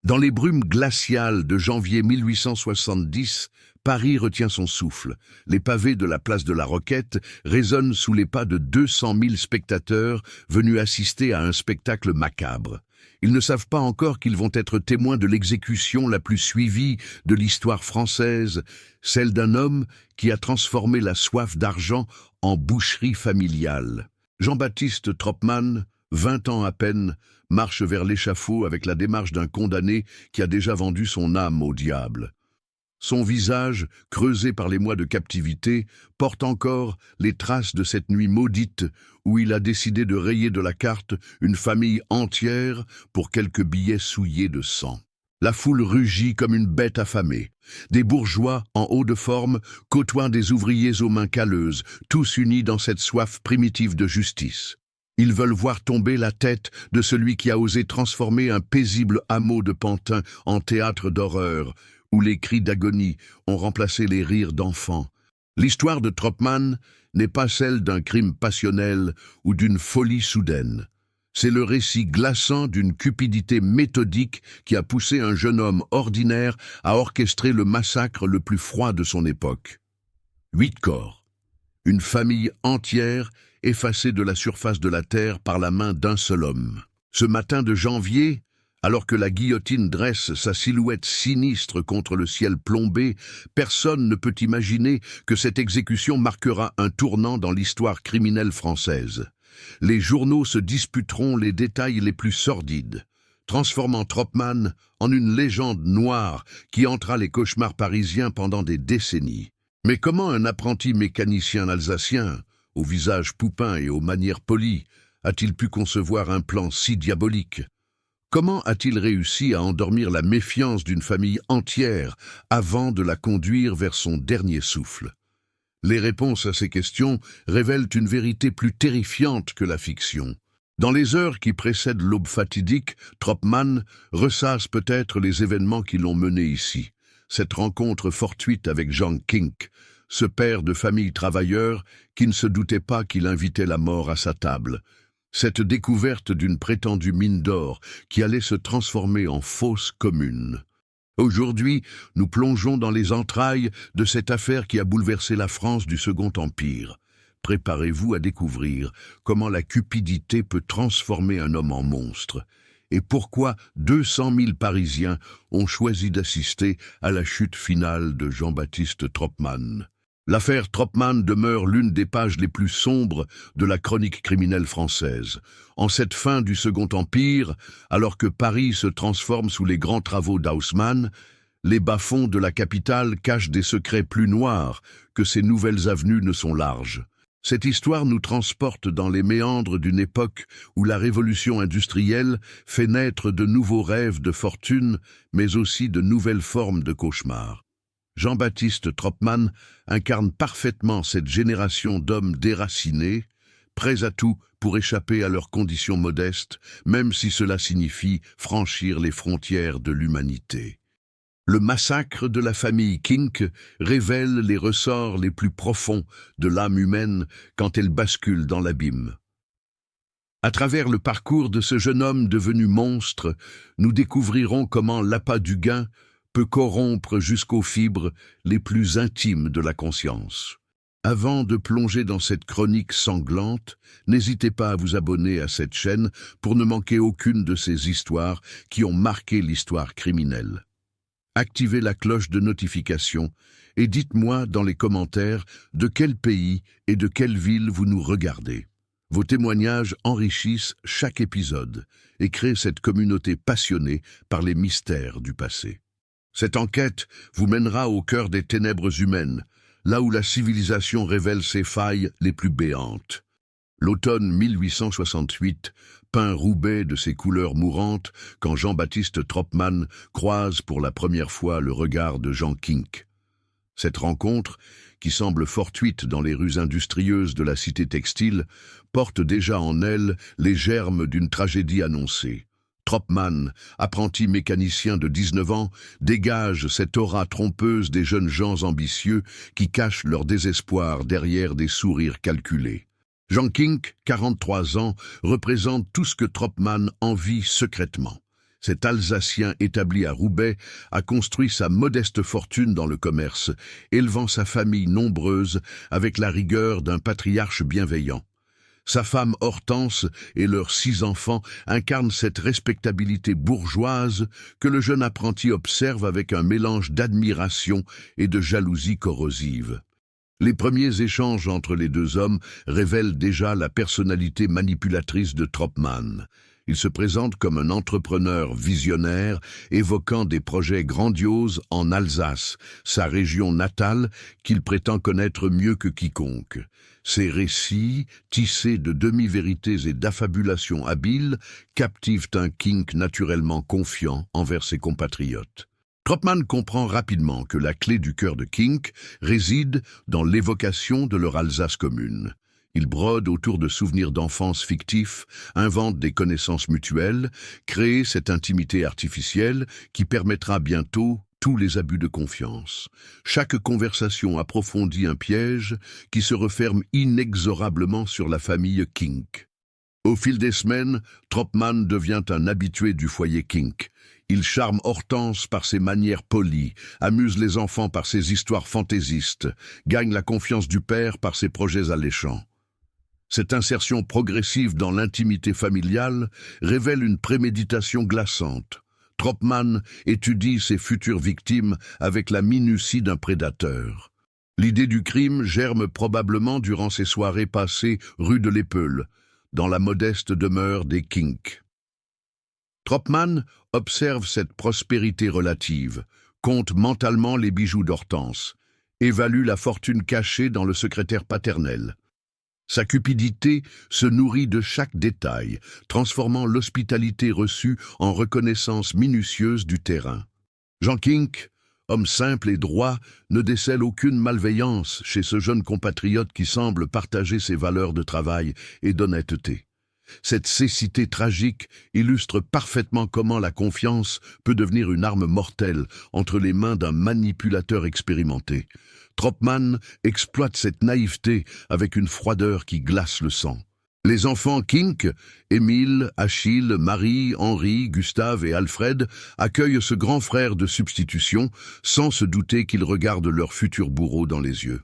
Dans les brumes glaciales de janvier 1870, Paris retient son souffle. Les pavés de la place de la Roquette résonnent sous les pas de 200 000 spectateurs venus assister à un spectacle macabre. Ils ne savent pas encore qu'ils vont être témoins de l'exécution la plus suivie de l'histoire française, celle d'un homme qui a transformé la soif d'argent en boucherie familiale. Jean-Baptiste Tropman, 20 ans à peine, marche vers l'échafaud avec la démarche d'un condamné qui a déjà vendu son âme au diable. Son visage, creusé par les mois de captivité, porte encore les traces de cette nuit maudite où il a décidé de rayer de la carte une famille entière pour quelques billets souillés de sang. La foule rugit comme une bête affamée. Des bourgeois en haut de forme côtoient des ouvriers aux mains calleuses, tous unis dans cette soif primitive de justice. Ils veulent voir tomber la tête de celui qui a osé transformer un paisible hameau de Pantin en théâtre d'horreur, où les cris d'agonie ont remplacé les rires d'enfants. L'histoire de Tropman n'est pas celle d'un crime passionnel ou d'une folie soudaine. C'est le récit glaçant d'une cupidité méthodique qui a poussé un jeune homme ordinaire à orchestrer le massacre le plus froid de son époque. 8 corps, une famille entière effacée de la surface de la terre par la main d'un seul homme. Ce matin de janvier, alors que la guillotine dresse sa silhouette sinistre contre le ciel plombé, personne ne peut imaginer que cette exécution marquera un tournant dans l'histoire criminelle française. Les journaux se disputeront les détails les plus sordides, transformant Tropman en une légende noire qui hantera les cauchemars parisiens pendant des décennies. Mais comment un apprenti mécanicien alsacien, au visage poupin et aux manières polies, a-t-il pu concevoir un plan si diabolique ? Comment a-t-il réussi à endormir la méfiance d'une famille entière avant de la conduire vers son dernier souffle ? Les réponses à ces questions révèlent une vérité plus terrifiante que la fiction. Dans les heures qui précèdent l'aube fatidique, Tropman ressasse peut-être les événements qui l'ont mené ici. Cette rencontre fortuite avec Jean Kink, ce père de famille travailleur qui ne se doutait pas qu'il invitait la mort à sa table. Cette découverte d'une prétendue mine d'or qui allait se transformer en fosse commune. Aujourd'hui, nous plongeons dans les entrailles de cette affaire qui a bouleversé la France du Second Empire. Préparez-vous à découvrir comment la cupidité peut transformer un homme en monstre et pourquoi 200 000 Parisiens ont choisi d'assister à la chute finale de Jean-Baptiste Tropman. L'affaire Tropman demeure l'une des pages les plus sombres de la chronique criminelle française. En cette fin du Second Empire, alors que Paris se transforme sous les grands travaux d'Haussmann, les bas-fonds de la capitale cachent des secrets plus noirs que ces nouvelles avenues ne sont larges. Cette histoire nous transporte dans les méandres d'une époque où la révolution industrielle fait naître de nouveaux rêves de fortune, mais aussi de nouvelles formes de cauchemars. Jean-Baptiste Tropman incarne parfaitement cette génération d'hommes déracinés, prêts à tout pour échapper à leurs conditions modestes, même si cela signifie franchir les frontières de l'humanité. Le massacre de la famille Kink révèle les ressorts les plus profonds de l'âme humaine quand elle bascule dans l'abîme. À travers le parcours de ce jeune homme devenu monstre, nous découvrirons comment l'appât du gain peut corrompre jusqu'aux fibres les plus intimes de la conscience. Avant de plonger dans cette chronique sanglante, n'hésitez pas à vous abonner à cette chaîne pour ne manquer aucune de ces histoires qui ont marqué l'histoire criminelle. Activez la cloche de notification et dites-moi dans les commentaires de quel pays et de quelle ville vous nous regardez. Vos témoignages enrichissent chaque épisode et créent cette communauté passionnée par les mystères du passé. Cette enquête vous mènera au cœur des ténèbres humaines, là où la civilisation révèle ses failles les plus béantes. L'automne 1868 peint Roubaix de ses couleurs mourantes quand Jean-Baptiste Tropman croise pour la première fois le regard de Jean Kink. Cette rencontre, qui semble fortuite dans les rues industrieuses de la cité textile, porte déjà en elle les germes d'une tragédie annoncée. Tropman, apprenti mécanicien de 19 ans, dégage cette aura trompeuse des jeunes gens ambitieux qui cachent leur désespoir derrière des sourires calculés. Jean Kink, 43 ans, représente tout ce que Tropman envie secrètement. Cet Alsacien établi à Roubaix a construit sa modeste fortune dans le commerce, élevant sa famille nombreuse avec la rigueur d'un patriarche bienveillant. Sa femme Hortense et leurs 6 enfants incarnent cette respectabilité bourgeoise que le jeune apprenti observe avec un mélange d'admiration et de jalousie corrosive. Les premiers échanges entre les deux hommes révèlent déjà la personnalité manipulatrice de Tropman. Il se présente comme un entrepreneur visionnaire, évoquant des projets grandioses en Alsace, sa région natale qu'il prétend connaître mieux que quiconque. Ses récits, tissés de demi-vérités et d'affabulations habiles, captivent un Kink naturellement confiant envers ses compatriotes. Tropman comprend rapidement que la clé du cœur de Kink réside dans l'évocation de leur Alsace commune. Il brode autour de souvenirs d'enfance fictifs, invente des connaissances mutuelles, crée cette intimité artificielle qui permettra bientôt tous les abus de confiance. Chaque conversation approfondit un piège qui se referme inexorablement sur la famille Kink. Au fil des semaines, Tropman devient un habitué du foyer Kink. Il charme Hortense par ses manières polies, amuse les enfants par ses histoires fantaisistes, gagne la confiance du père par ses projets alléchants. Cette insertion progressive dans l'intimité familiale révèle une préméditation glaçante. Tropman étudie ses futures victimes avec la minutie d'un prédateur. L'idée du crime germe probablement durant ses soirées passées rue de l'Épeule, dans la modeste demeure des Kink. Tropman observe cette prospérité relative, compte mentalement les bijoux d'Hortense, évalue la fortune cachée dans le secrétaire paternel. Sa cupidité se nourrit de chaque détail, transformant l'hospitalité reçue en reconnaissance minutieuse du terrain. Jean Kink, homme simple et droit, ne décèle aucune malveillance chez ce jeune compatriote qui semble partager ses valeurs de travail et d'honnêteté. Cette cécité tragique illustre parfaitement comment la confiance peut devenir une arme mortelle entre les mains d'un manipulateur expérimenté. Tropman exploite cette naïveté avec une froideur qui glace le sang. Les enfants Kink, Émile, Achille, Marie, Henri, Gustave et Alfred, accueillent ce grand frère de substitution sans se douter qu'ils regardent leur futur bourreau dans les yeux.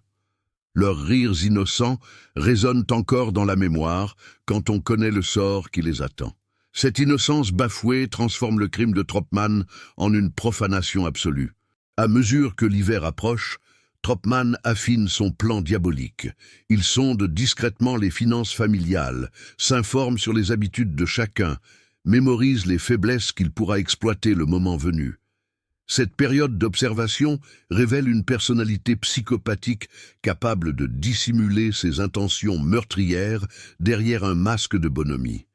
Leurs rires innocents résonnent encore dans la mémoire quand on connaît le sort qui les attend. Cette innocence bafouée transforme le crime de Tropman en une profanation absolue. À mesure que l'hiver approche, Tropman affine son plan diabolique. Il sonde discrètement les finances familiales, s'informe sur les habitudes de chacun, mémorise les faiblesses qu'il pourra exploiter le moment venu. Cette période d'observation révèle une personnalité psychopathique capable de dissimuler ses intentions meurtrières derrière un masque de bonhomie.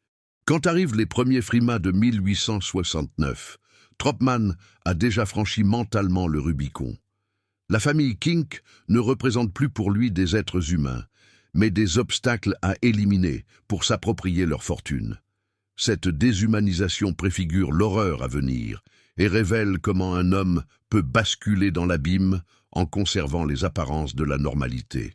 Quand arrivent les premiers frimas de 1869, Tropman a déjà franchi mentalement le Rubicon. La famille Kink ne représente plus pour lui des êtres humains, mais des obstacles à éliminer pour s'approprier leur fortune. Cette déshumanisation préfigure l'horreur à venir et révèle comment un homme peut basculer dans l'abîme en conservant les apparences de la normalité.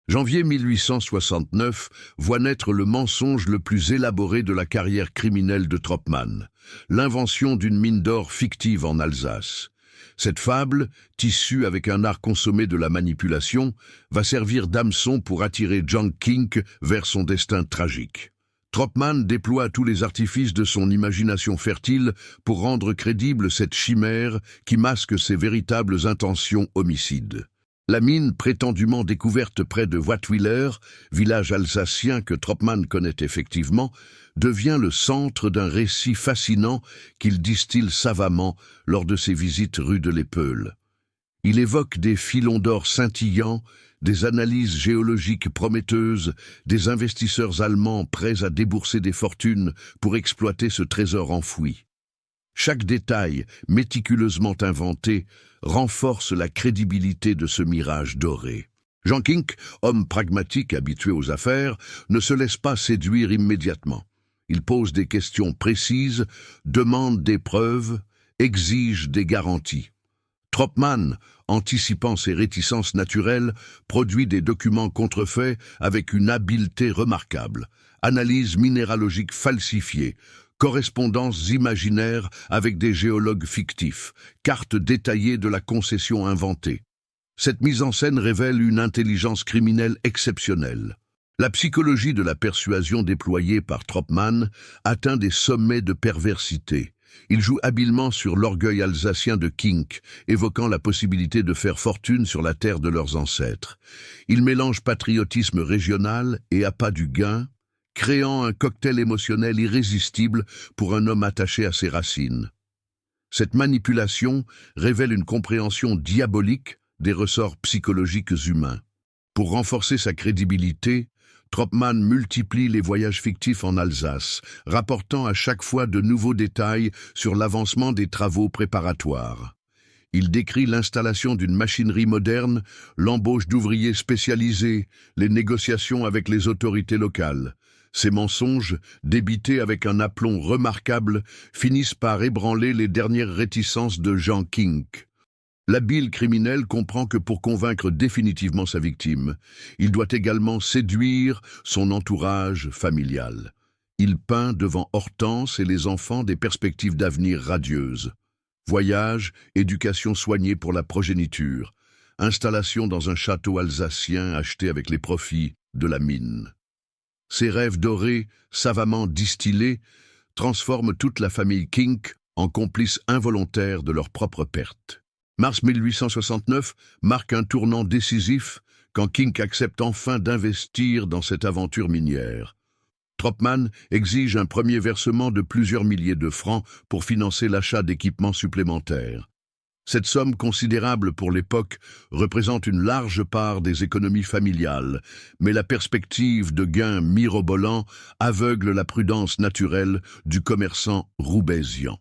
Janvier 1869 voit naître le mensonge le plus élaboré de la carrière criminelle de Tropman, l'invention d'une mine d'or fictive en Alsace. Cette fable, tissue avec un art consommé de la manipulation, va servir d'hameçon pour attirer John Kink vers son destin tragique. Tropman déploie tous les artifices de son imagination fertile pour rendre crédible cette chimère qui masque ses véritables intentions homicides. La mine prétendument découverte près de Wattwiller, village alsacien que Tropman connaît effectivement, devient le centre d'un récit fascinant qu'il distille savamment lors de ses visites rue de l'Épeule. Il évoque des filons d'or scintillants, des analyses géologiques prometteuses, des investisseurs allemands prêts à débourser des fortunes pour exploiter ce trésor enfoui. Chaque détail, méticuleusement inventé, renforce la crédibilité de ce mirage doré. Jean Kink, homme pragmatique habitué aux affaires, ne se laisse pas séduire immédiatement. Il pose des questions précises, demande des preuves, exige des garanties. Tropman, anticipant ses réticences naturelles, produit des documents contrefaits avec une habileté remarquable, analyse minéralogique falsifiée, correspondances imaginaires avec des géologues fictifs, cartes détaillées de la concession inventée. Cette mise en scène révèle une intelligence criminelle exceptionnelle. La psychologie de la persuasion déployée par Troppmann atteint des sommets de perversité. Il joue habilement sur l'orgueil alsacien de Kink, évoquant la possibilité de faire fortune sur la terre de leurs ancêtres. Il mélange patriotisme régional et appât du gain, créant un cocktail émotionnel irrésistible pour un homme attaché à ses racines. Cette manipulation révèle une compréhension diabolique des ressorts psychologiques humains. Pour renforcer sa crédibilité, Troppmann multiplie les voyages fictifs en Alsace, rapportant à chaque fois de nouveaux détails sur l'avancement des travaux préparatoires. Il décrit l'installation d'une machinerie moderne, l'embauche d'ouvriers spécialisés, les négociations avec les autorités locales. Ces mensonges, débités avec un aplomb remarquable, finissent par ébranler les dernières réticences de Jean Kink. L'habile criminel comprend que pour convaincre définitivement sa victime, il doit également séduire son entourage familial. Il peint devant Hortense et les enfants des perspectives d'avenir radieuses. Voyage, éducation soignée pour la progéniture, installation dans un château alsacien acheté avec les profits de la mine. Ces rêves dorés, savamment distillés, transforment toute la famille Kink en complices involontaires de leur propre perte. Mars 1869 marque un tournant décisif quand Kink accepte enfin d'investir dans cette aventure minière. Troppmann exige un premier versement de plusieurs milliers de francs pour financer l'achat d'équipements supplémentaires. Cette somme considérable pour l'époque représente une large part des économies familiales, mais la perspective de gains mirobolants aveugle la prudence naturelle du commerçant roubaisien.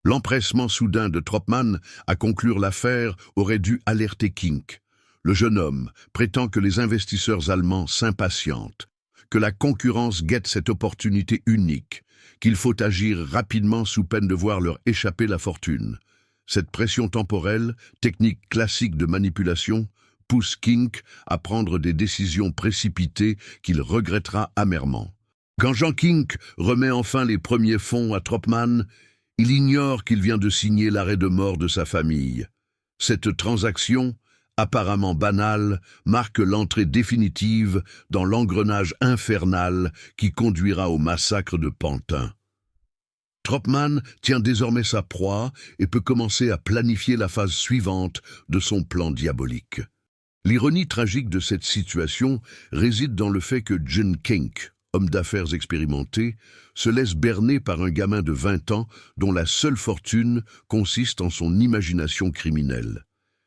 L'empressement soudain de Troppmann à conclure l'affaire aurait dû alerter Kink. Le jeune homme prétend que les investisseurs allemands s'impatientent, que la concurrence guette cette opportunité unique, qu'il faut agir rapidement sous peine de voir leur échapper la fortune. Cette pression temporelle, technique classique de manipulation, pousse Kink à prendre des décisions précipitées qu'il regrettera amèrement. Quand Jean Kink remet enfin les premiers fonds à Troppmann, il ignore qu'il vient de signer l'arrêt de mort de sa famille. Cette transaction, apparemment banale, marque l'entrée définitive dans l'engrenage infernal qui conduira au massacre de Pantin. Troppmann tient désormais sa proie et peut commencer à planifier la phase suivante de son plan diabolique. L'ironie tragique de cette situation réside dans le fait que John Kink, homme d'affaires expérimenté, se laisse berner par un gamin de 20 ans dont la seule fortune consiste en son imagination criminelle.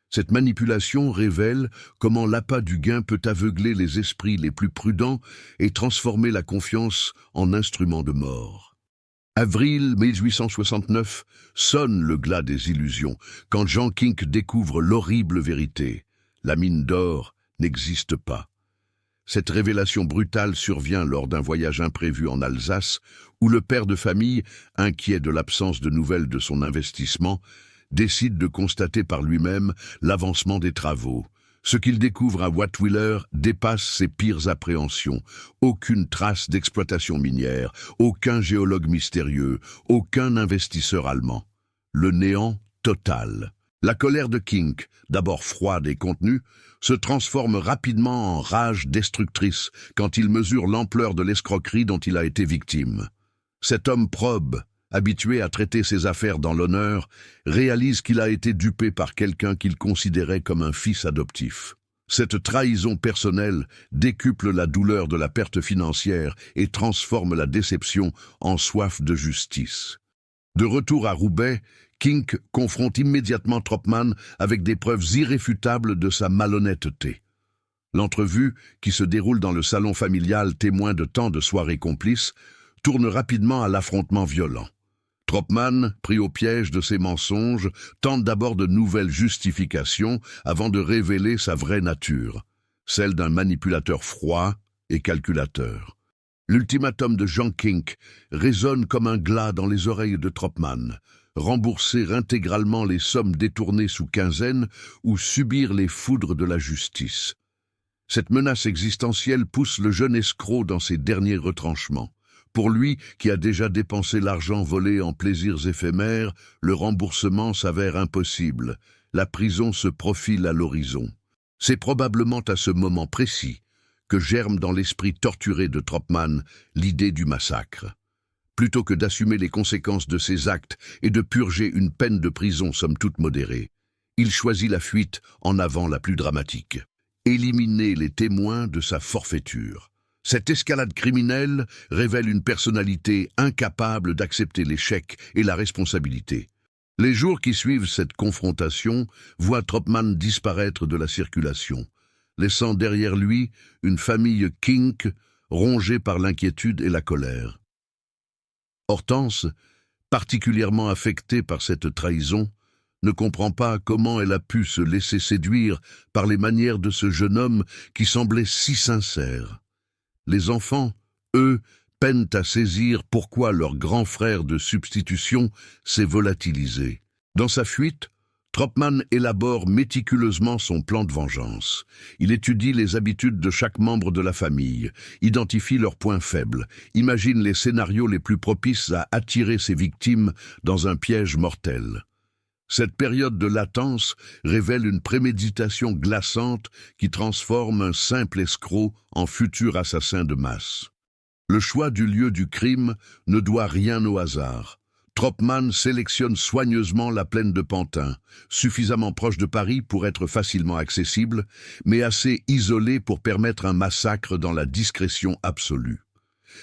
Cette manipulation révèle comment l'appât du gain peut aveugler les esprits les plus prudents et transformer la confiance en instrument de mort. Avril 1869 sonne le glas des illusions quand Jean Kink découvre l'horrible vérité. La mine d'or n'existe pas. Cette révélation brutale survient lors d'un voyage imprévu en Alsace où le père de famille, inquiet de l'absence de nouvelles de son investissement, décide de constater par lui-même l'avancement des travaux. Ce qu'il découvre à Wattwiller dépasse ses pires appréhensions. Aucune trace d'exploitation minière, aucun géologue mystérieux, aucun investisseur allemand. Le néant total. La colère de Kink, d'abord froide et contenue, se transforme rapidement en rage destructrice quand il mesure l'ampleur de l'escroquerie dont il a été victime. Cet homme probe, habitué à traiter ses affaires dans l'honneur, réalise qu'il a été dupé par quelqu'un qu'il considérait comme un fils adoptif. Cette trahison personnelle décuple la douleur de la perte financière et transforme la déception en soif de justice. De retour à Roubaix, Kink confronte immédiatement Troppmann avec des preuves irréfutables de sa malhonnêteté. L'entrevue, qui se déroule dans le salon familial témoin de tant de soirées complices, tourne rapidement à l'affrontement violent. Troppmann, pris au piège de ses mensonges, tente d'abord de nouvelles justifications avant de révéler sa vraie nature, celle d'un manipulateur froid et calculateur. L'ultimatum de Jean Kink résonne comme un glas dans les oreilles de Troppmann. Rembourser intégralement les sommes détournées sous quinzaine ou subir les foudres de la justice. Cette menace existentielle pousse le jeune escroc dans ses derniers retranchements. Pour lui, qui a déjà dépensé l'argent volé en plaisirs éphémères, le remboursement s'avère impossible. La prison se profile à l'horizon. C'est probablement à ce moment précis que germe dans l'esprit torturé de Tropman l'idée du massacre. Plutôt que d'assumer les conséquences de ses actes et de purger une peine de prison somme toute modérée, il choisit la fuite en avant la plus dramatique. Éliminer les témoins de sa forfaiture. Cette escalade criminelle révèle une personnalité incapable d'accepter l'échec et la responsabilité. Les jours qui suivent cette confrontation voient Tropman disparaître de la circulation, laissant derrière lui une famille Kink rongée par l'inquiétude et la colère. Hortense, particulièrement affectée par cette trahison, ne comprend pas comment elle a pu se laisser séduire par les manières de ce jeune homme qui semblait si sincère. Les enfants, eux, peinent à saisir pourquoi leur grand frère de substitution s'est volatilisé. Dans sa fuite, Tropman élabore méticuleusement son plan de vengeance. Il étudie les habitudes de chaque membre de la famille, identifie leurs points faibles, imagine les scénarios les plus propices à attirer ses victimes dans un piège mortel. Cette période de latence révèle une préméditation glaçante qui transforme un simple escroc en futur assassin de masse. Le choix du lieu du crime ne doit rien au hasard. Tropman sélectionne soigneusement la plaine de Pantin, suffisamment proche de Paris pour être facilement accessible, mais assez isolée pour permettre un massacre dans la discrétion absolue.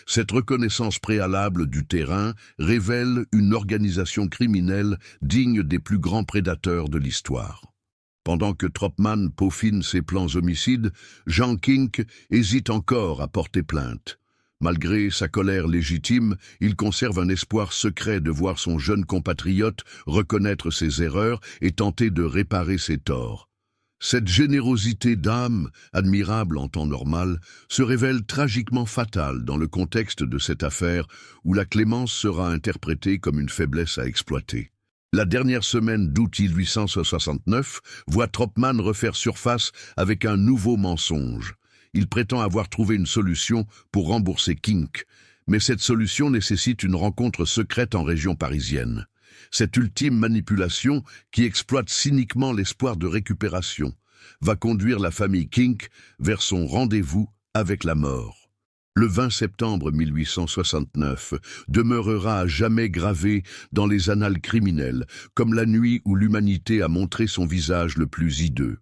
Cette reconnaissance préalable du terrain révèle une organisation criminelle digne des plus grands prédateurs de l'histoire. Pendant que Tropman peaufine ses plans homicides, Jean Kink hésite encore à porter plainte. Malgré sa colère légitime, il conserve un espoir secret de voir son jeune compatriote reconnaître ses erreurs et tenter de réparer ses torts. Cette générosité d'âme, admirable en temps normal, se révèle tragiquement fatale dans le contexte de cette affaire où la clémence sera interprétée comme une faiblesse à exploiter. La dernière semaine d'août 1869 voit Tropman refaire surface avec un nouveau mensonge. Il prétend avoir trouvé une solution pour rembourser Kink, mais cette solution nécessite une rencontre secrète en région parisienne. Cette ultime manipulation, qui exploite cyniquement l'espoir de récupération, va conduire la famille Kink vers son rendez-vous avec la mort. Le 20 septembre 1869 demeurera à jamais gravé dans les annales criminelles, comme la nuit où l'humanité a montré son visage le plus hideux.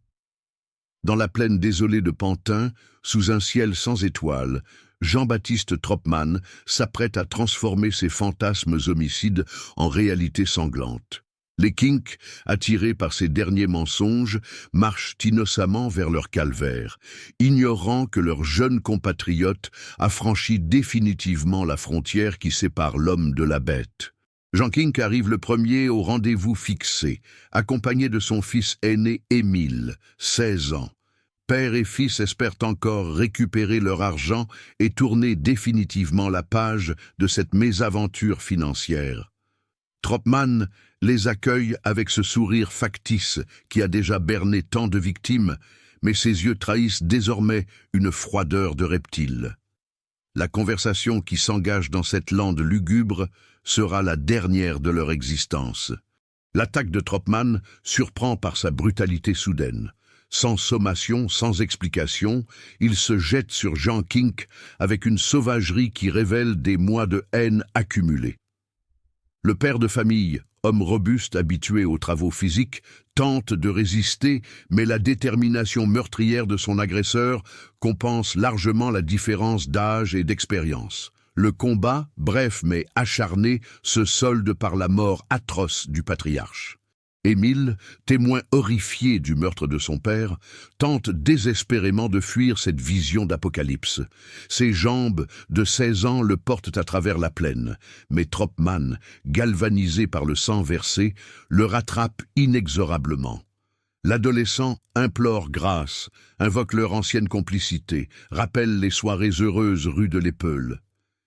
Dans la plaine désolée de Pantin, sous un ciel sans étoiles, Jean-Baptiste Tropman s'apprête à transformer ses fantasmes homicides en réalité sanglante. Les Kink, attirés par ces derniers mensonges, marchent innocemment vers leur calvaire, ignorant que leur jeune compatriote a franchi définitivement la frontière qui sépare l'homme de la bête. Jean Kink arrive le premier au rendez-vous fixé, accompagné de son fils aîné Émile, 16 ans. Père et fils espèrent encore récupérer leur argent et tourner définitivement la page de cette mésaventure financière. Tropman les accueille avec ce sourire factice qui a déjà berné tant de victimes, mais ses yeux trahissent désormais une froideur de reptile. La conversation qui s'engage dans cette lande lugubre sera la dernière de leur existence. L'attaque de Tropman surprend par sa brutalité soudaine. Sans sommation, sans explication, il se jette sur Jean Kink avec une sauvagerie qui révèle des mois de haine accumulés. Le père de famille, homme robuste habitué aux travaux physiques, tente de résister, mais la détermination meurtrière de son agresseur compense largement la différence d'âge et d'expérience. Le combat, bref mais acharné, se solde par la mort atroce du patriarche. Émile, témoin horrifié du meurtre de son père, tente désespérément de fuir cette vision d'apocalypse. Ses jambes, de 16 ans, le portent à travers la plaine, mais Tropman, galvanisé par le sang versé, le rattrape inexorablement. L'adolescent implore grâce, invoque leur ancienne complicité, rappelle les soirées heureuses rue de l'Épeule.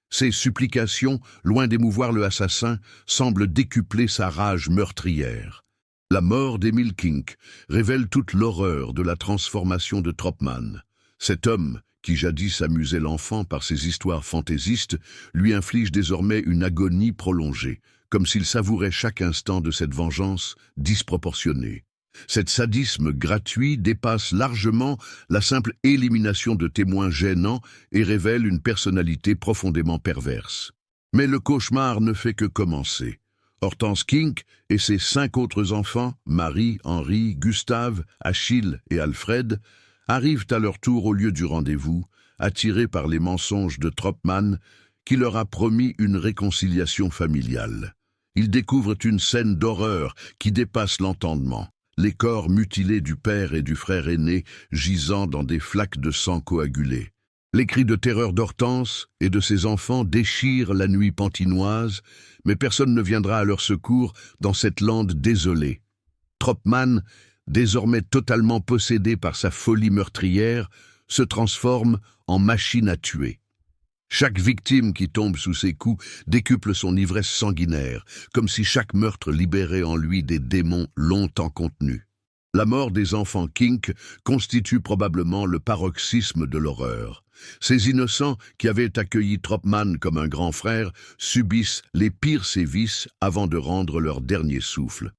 Ces supplications, loin d'émouvoir le assassin, semblent décupler sa rage meurtrière. La mort d'Émile Kink révèle toute l'horreur de la transformation de Tropman. Cet homme, qui jadis amusait l'enfant par ses histoires fantaisistes, lui inflige désormais une agonie prolongée, comme s'il savourait chaque instant de cette vengeance disproportionnée. Cet sadisme gratuit dépasse largement la simple élimination de témoins gênants et révèle une personnalité profondément perverse. Mais le cauchemar ne fait que commencer. Hortense Kink et ses 5 autres enfants, Marie, Henri, Gustave, Achille et Alfred, arrivent à leur tour au lieu du rendez-vous, attirés par les mensonges de Tropman, qui leur a promis une réconciliation familiale. Ils découvrent une scène d'horreur qui dépasse l'entendement. Les corps mutilés du père et du frère aîné gisant dans des flaques de sang coagulées. Les cris de terreur d'Hortense et de ses enfants déchirent la nuit pantinoise, mais personne ne viendra à leur secours dans cette lande désolée. Tropman, désormais totalement possédé par sa folie meurtrière, se transforme en machine à tuer. Chaque victime qui tombe sous ses coups décuple son ivresse sanguinaire, comme si chaque meurtre libérait en lui des démons longtemps contenus. La mort des enfants Kink constitue probablement le paroxysme de l'horreur. Ces innocents qui avaient accueilli Tropman comme un grand frère subissent les pires sévices avant de rendre leur dernier souffle.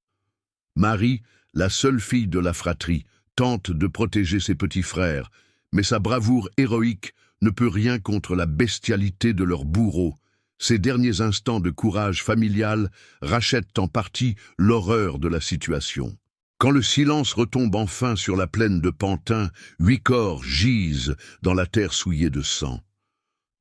Marie, la seule fille de la fratrie, tente de protéger ses petits frères, mais sa bravoure héroïque ne peut rien contre la bestialité de leur bourreau. Ces derniers instants de courage familial rachètent en partie l'horreur de la situation. Quand le silence retombe enfin sur la plaine de Pantin, 8 corps gisent dans la terre souillée de sang.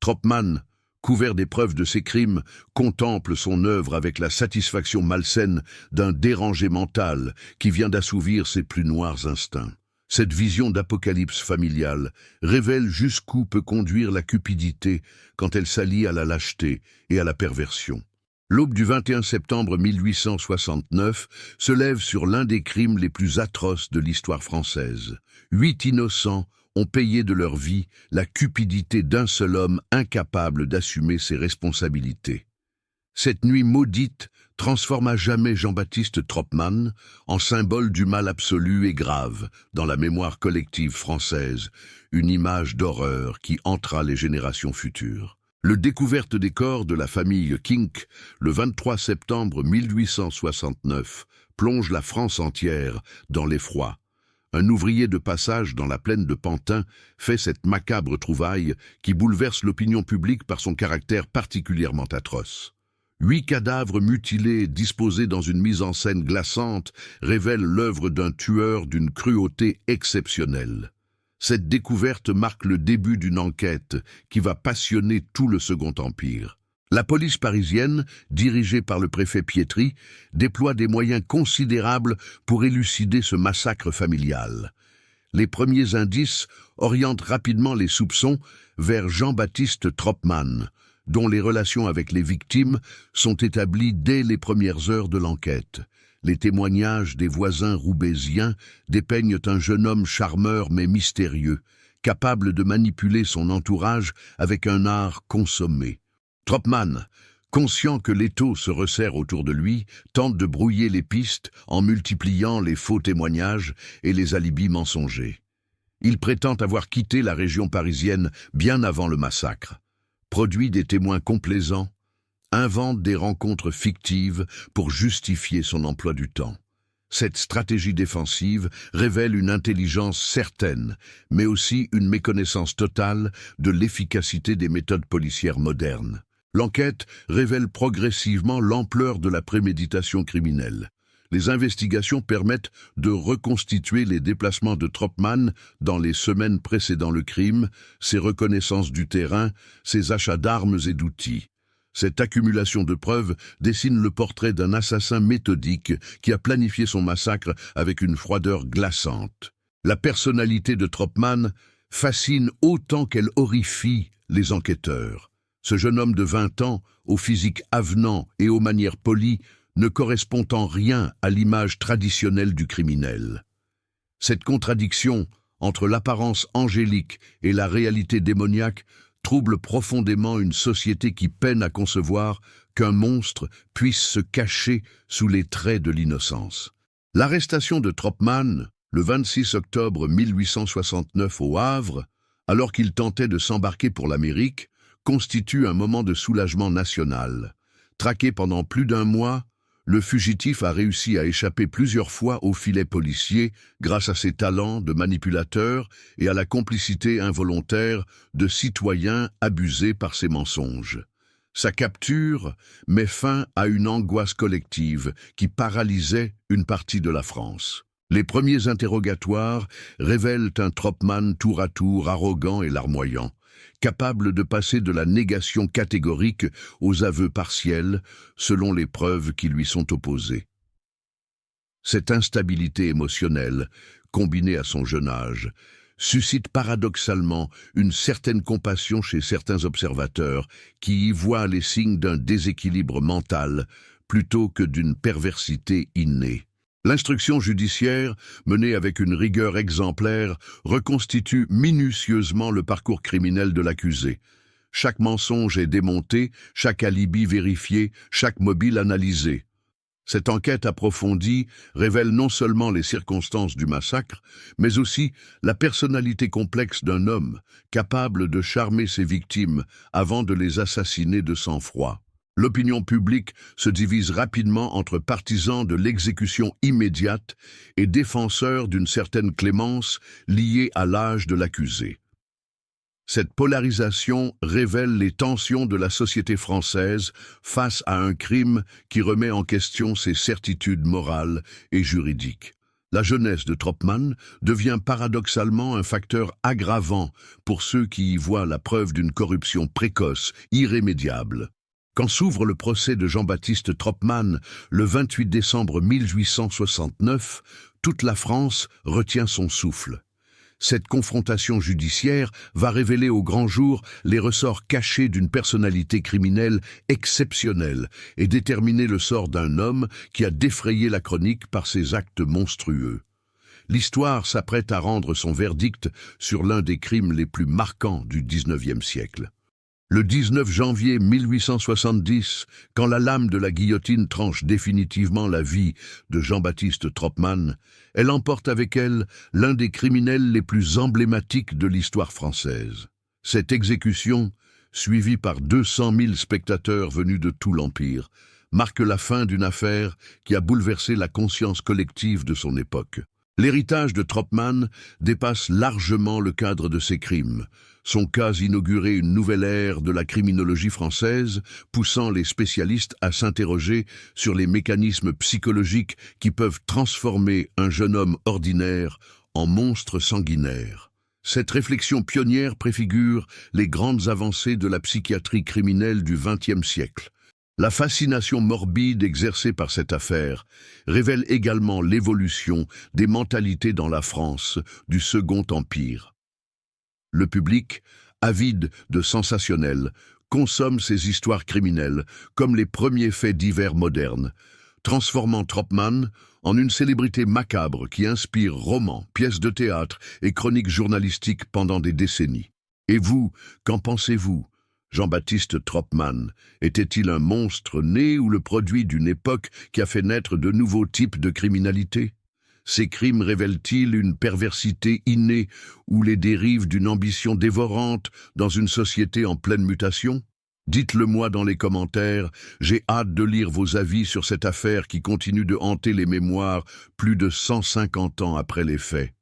Tropman, couvert des preuves de ses crimes, contemple son œuvre avec la satisfaction malsaine d'un dérangé mental qui vient d'assouvir ses plus noirs instincts. Cette vision d'apocalypse familiale révèle jusqu'où peut conduire la cupidité quand elle s'allie à la lâcheté et à la perversion. L'aube du 21 septembre 1869 se lève sur l'un des crimes les plus atroces de l'histoire française. 8 innocents ont payé de leur vie la cupidité d'un seul homme incapable d'assumer ses responsabilités. Cette nuit maudite transforme à jamais Jean-Baptiste Tropman en symbole du mal absolu et grave dans la mémoire collective française, une image d'horreur qui hantera les générations futures. Le découverte des corps de la famille Kink, le 23 septembre 1869, plonge la France entière dans l'effroi. Un ouvrier de passage dans la plaine de Pantin fait cette macabre trouvaille qui bouleverse l'opinion publique par son caractère particulièrement atroce. 8 cadavres mutilés disposés dans une mise en scène glaçante révèlent l'œuvre d'un tueur d'une cruauté exceptionnelle. Cette découverte marque le début d'une enquête qui va passionner tout le Second Empire. La police parisienne, dirigée par le préfet Pietri, déploie des moyens considérables pour élucider ce massacre familial. Les premiers indices orientent rapidement les soupçons vers Jean-Baptiste Tropman, dont les relations avec les victimes sont établies dès les premières heures de l'enquête. Les témoignages des voisins roubaisiens dépeignent un jeune homme charmeur mais mystérieux, capable de manipuler son entourage avec un art consommé. Tropman, conscient que l'étau se resserre autour de lui, tente de brouiller les pistes en multipliant les faux témoignages et les alibis mensongers. Il prétend avoir quitté la région parisienne bien avant le massacre, produit des témoins complaisants, invente des rencontres fictives pour justifier son emploi du temps. Cette stratégie défensive révèle une intelligence certaine, mais aussi une méconnaissance totale de l'efficacité des méthodes policières modernes. L'enquête révèle progressivement l'ampleur de la préméditation criminelle. Les investigations permettent de reconstituer les déplacements de Tropman dans les semaines précédant le crime, ses reconnaissances du terrain, ses achats d'armes et d'outils. Cette accumulation de preuves dessine le portrait d'un assassin méthodique qui a planifié son massacre avec une froideur glaçante. La personnalité de Tropman fascine autant qu'elle horrifie les enquêteurs. Ce jeune homme de 20 ans, au physique avenant et aux manières polies, ne correspond en rien à l'image traditionnelle du criminel. Cette contradiction entre l'apparence angélique et la réalité démoniaque trouble profondément une société qui peine à concevoir qu'un monstre puisse se cacher sous les traits de l'innocence. L'arrestation de Tropman, le 26 octobre 1869 au Havre, alors qu'il tentait de s'embarquer pour l'Amérique, constitue un moment de soulagement national. Traqué pendant plus d'1 mois, le fugitif a réussi à échapper plusieurs fois au filet policier grâce à ses talents de manipulateur et à la complicité involontaire de citoyens abusés par ses mensonges. Sa capture met fin à une angoisse collective qui paralysait une partie de la France. Les premiers interrogatoires révèlent un Tropman tour à tour arrogant et larmoyant, capable de passer de la négation catégorique aux aveux partiels selon les preuves qui lui sont opposées. Cette instabilité émotionnelle, combinée à son jeune âge, suscite paradoxalement une certaine compassion chez certains observateurs qui y voient les signes d'un déséquilibre mental plutôt que d'une perversité innée. L'instruction judiciaire, menée avec une rigueur exemplaire, reconstitue minutieusement le parcours criminel de l'accusé. Chaque mensonge est démonté, chaque alibi vérifié, chaque mobile analysé. Cette enquête approfondie révèle non seulement les circonstances du massacre, mais aussi la personnalité complexe d'un homme, capable de charmer ses victimes avant de les assassiner de sang-froid. L'opinion publique se divise rapidement entre partisans de l'exécution immédiate et défenseurs d'une certaine clémence liée à l'âge de l'accusé. Cette polarisation révèle les tensions de la société française face à un crime qui remet en question ses certitudes morales et juridiques. La jeunesse de Tropman devient paradoxalement un facteur aggravant pour ceux qui y voient la preuve d'une corruption précoce, irrémédiable. Quand s'ouvre le procès de Jean-Baptiste Tropman le 28 décembre 1869, toute la France retient son souffle. Cette confrontation judiciaire va révéler au grand jour les ressorts cachés d'une personnalité criminelle exceptionnelle et déterminer le sort d'un homme qui a défrayé la chronique par ses actes monstrueux. L'histoire s'apprête à rendre son verdict sur l'un des crimes les plus marquants du XIXe siècle. Le 19 janvier 1870, quand la lame de la guillotine tranche définitivement la vie de Jean-Baptiste Tropman, elle emporte avec elle l'un des criminels les plus emblématiques de l'histoire française. Cette exécution, suivie par 200 000 spectateurs venus de tout l'Empire, marque la fin d'une affaire qui a bouleversé la conscience collective de son époque. L'héritage de Tropman dépasse largement le cadre de ses crimes. Son cas inaugurait une nouvelle ère de la criminologie française, poussant les spécialistes à s'interroger sur les mécanismes psychologiques qui peuvent transformer un jeune homme ordinaire en monstre sanguinaire. Cette réflexion pionnière préfigure les grandes avancées de la psychiatrie criminelle du XXe siècle. La fascination morbide exercée par cette affaire révèle également l'évolution des mentalités dans la France du Second Empire. Le public, avide de sensationnel, consomme ces histoires criminelles comme les premiers faits divers modernes, transformant Tropman en une célébrité macabre qui inspire romans, pièces de théâtre et chroniques journalistiques pendant des décennies. Et vous, qu'en pensez-vous ? Jean-Baptiste Tropman était-il un monstre né ou le produit d'une époque qui a fait naître de nouveaux types de criminalité ? Ces crimes révèlent-ils une perversité innée ou les dérives d'une ambition dévorante dans une société en pleine mutation ? Dites-le moi dans les commentaires, j'ai hâte de lire vos avis sur cette affaire qui continue de hanter les mémoires plus de 150 ans après les faits.